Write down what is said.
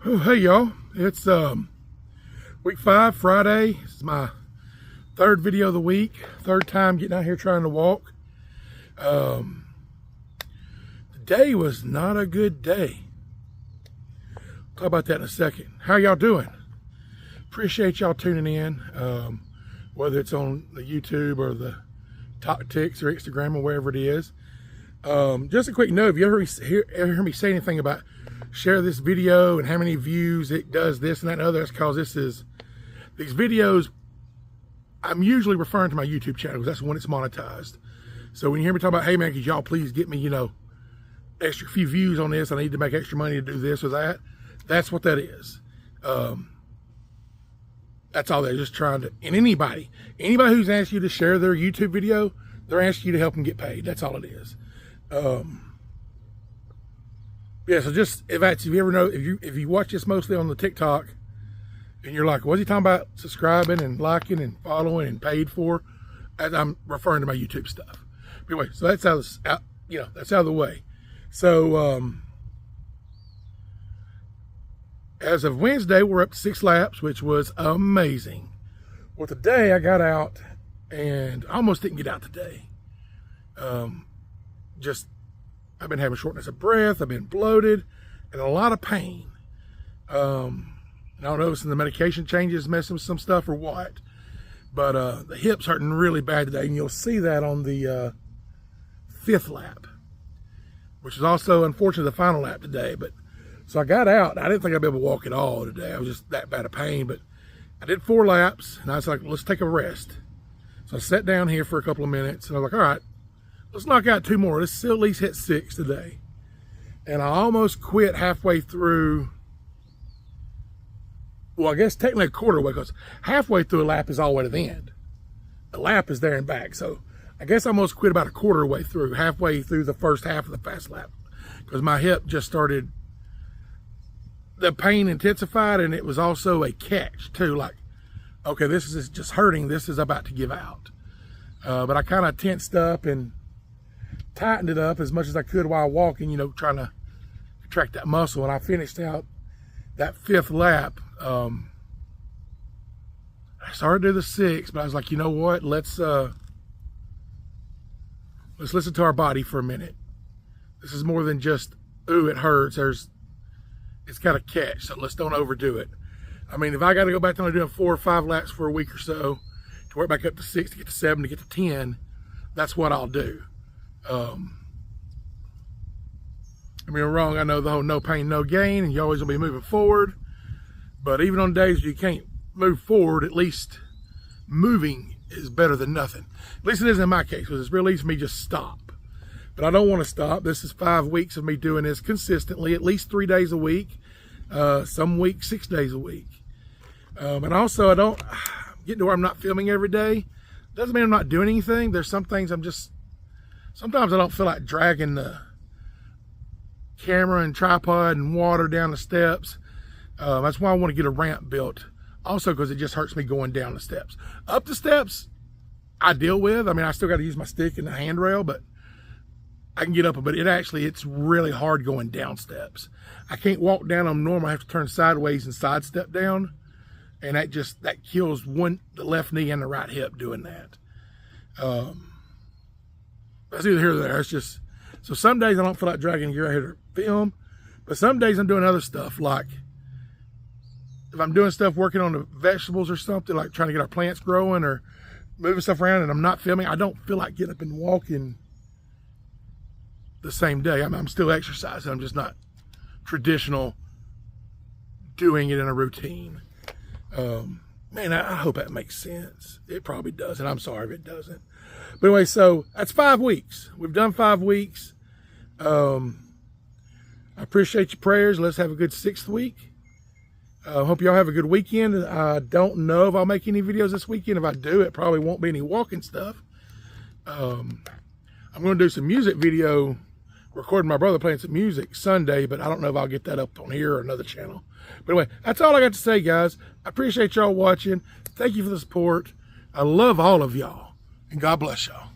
Oh, hey y'all, it's week 5, Friday. This is my third video of the week, third time getting out here trying to walk. Today was not a good day. Talk about that in a second. How y'all doing? Appreciate y'all tuning in, whether it's on the YouTube or the TikToks or Instagram or wherever it is. Just a quick note, if you ever hear me say anything about share this video and how many views it does, this and that and other, that's because these videos, I'm usually referring to my YouTube channel because that's when it's monetized. So when you hear me talk about, hey man, could y'all please get me, extra few views on this, I need to make extra money to do this or that, that's what that is. That's all they're just trying to, and anybody who's asked you to share their YouTube video, they're asking you to help them get paid. That's all it is. Yeah, so just if you ever know, if you watch this mostly on the TikTok and you're like, what's he talking about subscribing and liking and following and paid for? As I'm referring to my YouTube stuff. But anyway, so that's that's out of the way. So as of Wednesday, we're up to 6 laps, which was amazing. Well, today I got out and I almost didn't get out today. I've been having shortness of breath, I've been bloated, and a lot of pain. I don't know if the medication changes messing with some stuff or what, but the hip's hurting really bad today, and you'll see that on the 5th lap, which is also, unfortunately, the final lap today. But so I got out. I didn't think I'd be able to walk at all today. I was just that bad of pain, but I did 4 laps, and I was like, let's take a rest. So I sat down here for a couple of minutes, and I was like, all right, let's knock out 2 more. Let's still at least hit 6 today. And I almost quit halfway through. Well, I guess technically a quarter way, because halfway through a lap is all the way to the end. A lap is there and back. So I guess I almost quit about a quarter way through, halfway through the first half of the fast lap, because my hip just started, the pain intensified, and it was also a catch too. Like, okay, this is just hurting. This is about to give out. But I kind of tensed up and tightened it up as much as I could while walking, trying to contract that muscle. And I finished out that 5th lap. I started to do the 6, but I was like, you know what? Let's listen to our body for a minute. This is more than just, ooh, it hurts. It's got a catch, so let's don't overdo it. I mean, if I got to go back to only doing 4 or 5 laps for a week or so to work back up to 6, to get to 7, to get to 10, that's what I'll do. I mean, I'm wrong. I know the whole no pain, no gain, and you're always gonna be moving forward. But even on days you can't move forward, at least moving is better than nothing. At least it is in my case, because it's really easy for me to just stop. But I don't want to stop. This is 5 weeks of me doing this consistently, at least 3 days a week. Some weeks, 6 days a week. And also, I don't get to where I'm not filming every day. Doesn't mean I'm not doing anything. There's some things sometimes I don't feel like dragging the camera and tripod and water down the steps. That's why I want to get a ramp built. Also, because it just hurts me going down the steps. Up the steps, I deal with. I mean, I still got to use my stick and the handrail, but I can get up. But it's really hard going down steps. I can't walk down them normal. I have to turn sideways and sidestep down. And that kills the left knee and the right hip doing that. That's either here or there. It's just, so some days I don't feel like dragging gear out here to film, but some days I'm doing other stuff, like if I'm doing stuff working on the vegetables or something, like trying to get our plants growing or moving stuff around, and I'm not filming, I don't feel like getting up and walking the same day. I'm still exercising. I'm just not traditional doing it in a routine. Man, I hope that makes sense. It probably doesn't. I'm sorry if it doesn't. But anyway, so that's 5 weeks. We've done 5 weeks. I appreciate your prayers. Let's have a good 6th week. Hope y'all have a good weekend. I don't know if I'll make any videos this weekend. If I do, it probably won't be any walking stuff. I'm going to do some music video, recording my brother playing some music Sunday, but I don't know if I'll get that up on here or another channel. But anyway, that's all I got to say, guys. I appreciate y'all watching. Thank you for the support. I love all of y'all, and God bless y'all.